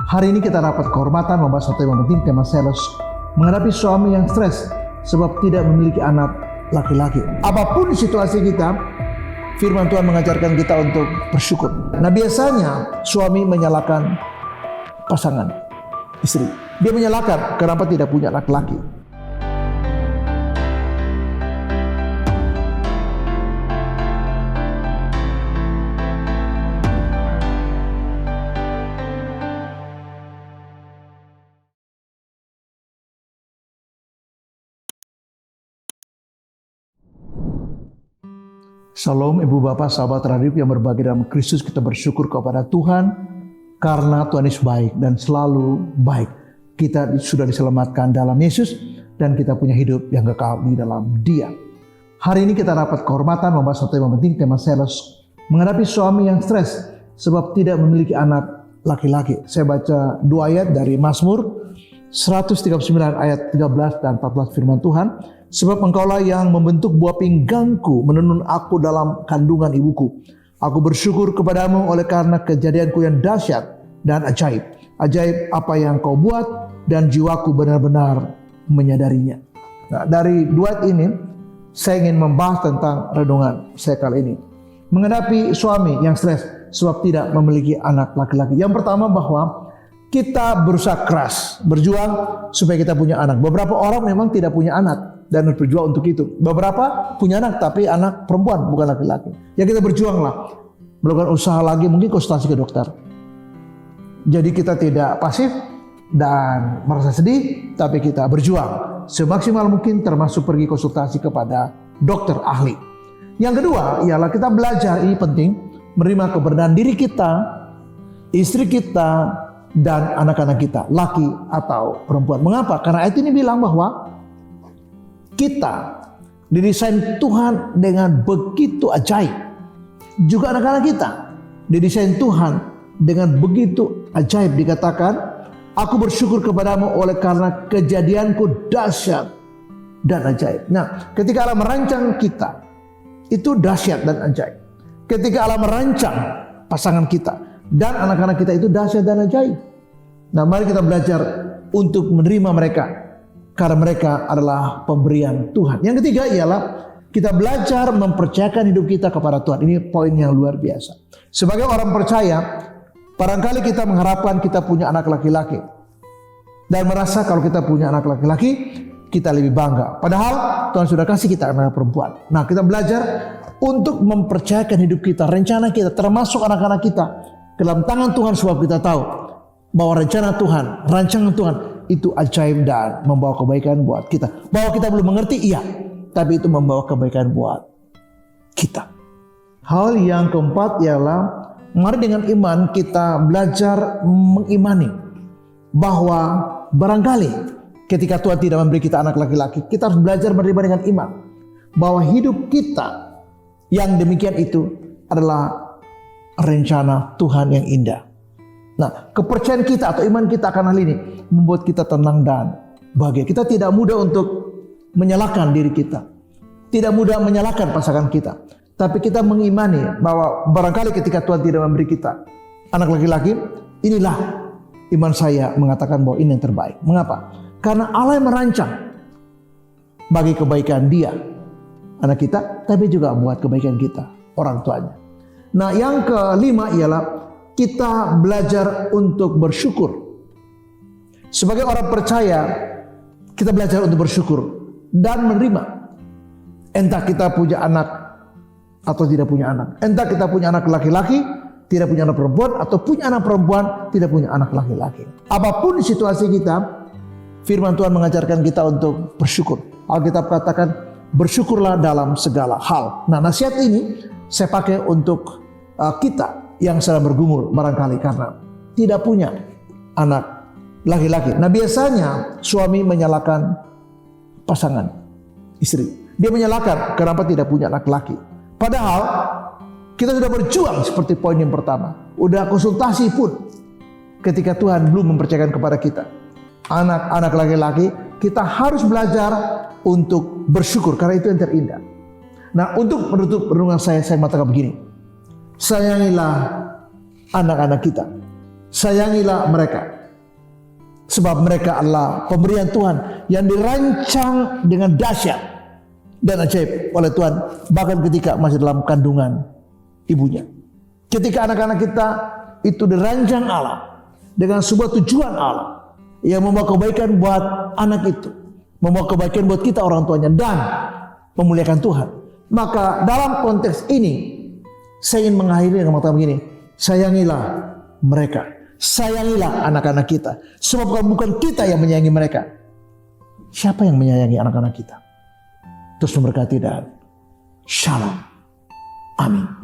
Hari ini kita dapat kehormatan membahas satu yang penting, tema sales menghadapi suami yang stres sebab tidak memiliki anak laki-laki. Apapun situasi kita, firman Tuhan mengajarkan kita untuk bersyukur. Nah, biasanya suami menyalahkan pasangan istri. Dia menyalahkan kenapa tidak punya laki-laki. Shalom Ibu Bapak, sahabat radio yang berbagi dalam Kristus. Kita bersyukur kepada Tuhan karena Tuhan Yesus baik dan selalu baik. Kita sudah diselamatkan dalam Yesus dan kita punya hidup yang kekal di dalam Dia. Hari ini kita dapat kehormatan membahas satu yang penting, tema sales menghadapi suami yang stres sebab tidak memiliki anak laki-laki. Saya baca 2 ayat dari Mazmur 139 ayat 13 dan 14 firman Tuhan. Sebab engkaulah yang membentuk buah pinggangku, menenun aku dalam kandungan ibuku. Aku bersyukur kepadamu oleh karena kejadianku yang dahsyat dan ajaib. Ajaib apa yang kau buat dan jiwaku benar-benar menyadarinya. Nah, dari 2 ayat ini saya ingin membahas tentang renungan saya kali ini. Menghadapi suami yang stres sebab tidak memiliki anak laki-laki. Yang pertama bahwa kita berusaha keras, berjuang supaya kita punya anak. Beberapa orang memang tidak punya anak dan berjuang untuk itu. Beberapa punya anak tapi anak perempuan bukan laki-laki. Ya kita berjuanglah, melakukan usaha lagi, mungkin konsultasi ke dokter. Jadi kita tidak pasif dan merasa sedih, tapi kita berjuang semaksimal mungkin, termasuk pergi konsultasi kepada dokter ahli. Yang kedua ialah kita belajar, ini penting, menerima keberadaan diri kita, istri kita, dan anak-anak kita, laki atau perempuan. Mengapa? Karena ayat ini bilang bahwa kita didesain Tuhan dengan begitu ajaib. Juga anak-anak kita didesain Tuhan dengan begitu ajaib. Dikatakan, aku bersyukur kepadamu oleh karena kejadianku dahsyat dan ajaib. Nah, ketika Allah merancang kita, itu dahsyat dan ajaib. Ketika Allah merancang pasangan kita dan anak-anak kita, itu dahsyat dan ajaib. Nah, mari kita belajar untuk menerima mereka, karena mereka adalah pemberian Tuhan. Yang ketiga ialah kita belajar mempercayakan hidup kita kepada Tuhan. Ini poin yang luar biasa. Sebagai orang percaya, barangkali kita mengharapkan kita punya anak laki-laki dan merasa kalau kita punya anak laki-laki kita lebih bangga. Padahal Tuhan sudah kasih kita anak perempuan. Nah, kita belajar untuk mempercayakan hidup kita, rencana kita, termasuk anak-anak kita, ke dalam tangan Tuhan, sebab kita tahu bahwa rencana Tuhan, rancangan Tuhan itu ajaib dan membawa kebaikan buat kita. Bahwa kita belum mengerti, iya, tapi itu membawa kebaikan buat kita. Hal yang keempat ialah mari dengan iman kita belajar mengimani bahwa barangkali ketika Tuhan tidak memberi kita anak laki-laki, kita harus belajar menerima dengan iman bahwa hidup kita yang demikian itu adalah rencana Tuhan yang indah. Nah, kepercayaan kita atau iman kita akan hal ini membuat kita tenang dan bahagia. Kita tidak mudah untuk menyalahkan diri kita, tidak mudah menyalahkan pasangan kita, tapi kita mengimani bahwa barangkali ketika Tuhan tidak memberi kita anak laki-laki, inilah iman saya mengatakan bahwa ini yang terbaik. Mengapa? Karena Allah yang merancang bagi kebaikan Dia, anak kita, tapi juga buat kebaikan kita, orang tuanya. Nah, yang kelima ialah kita belajar untuk bersyukur. Sebagai orang percaya, kita belajar untuk bersyukur dan menerima. Entah kita punya anak atau tidak punya anak. Entah kita punya anak laki-laki, tidak punya anak perempuan, atau punya anak perempuan, tidak punya anak laki-laki. Apapun situasi kita, firman Tuhan mengajarkan kita untuk bersyukur. Alkitab katakan, bersyukurlah dalam segala hal. Nah, nasihat ini saya pakai untuk kita yang sedang bergumul barangkali karena tidak punya anak laki-laki. Nah, biasanya suami menyalahkan pasangan istri. Dia menyalahkan kenapa tidak punya anak laki. Padahal kita sudah berjuang seperti poin yang pertama. Udah konsultasi pun ketika Tuhan belum mempercayakan kepada kita anak-anak laki-laki, kita harus belajar untuk bersyukur karena itu yang terindah. Nah, untuk menutup renungan saya mengatakan begini. Sayangilah anak-anak kita. Sayangilah mereka. Sebab mereka adalah pemberian Tuhan yang dirancang dengan dahsyat dan ajaib oleh Tuhan, bahkan ketika masih dalam kandungan ibunya. Ketika anak-anak kita itu dirancang Allah dengan sebuah tujuan Allah yang membawa kebaikan buat anak itu, membawa kebaikan buat kita orang tuanya, dan memuliakan Tuhan. Maka dalam konteks ini saya ingin mengakhiri dengan mengatakan begini: sayangilah mereka, sayangilah anak-anak kita. Sebab kalau bukan kita yang menyayangi mereka, siapa yang menyayangi anak-anak kita? Terus memberkati dan shalom. Amin.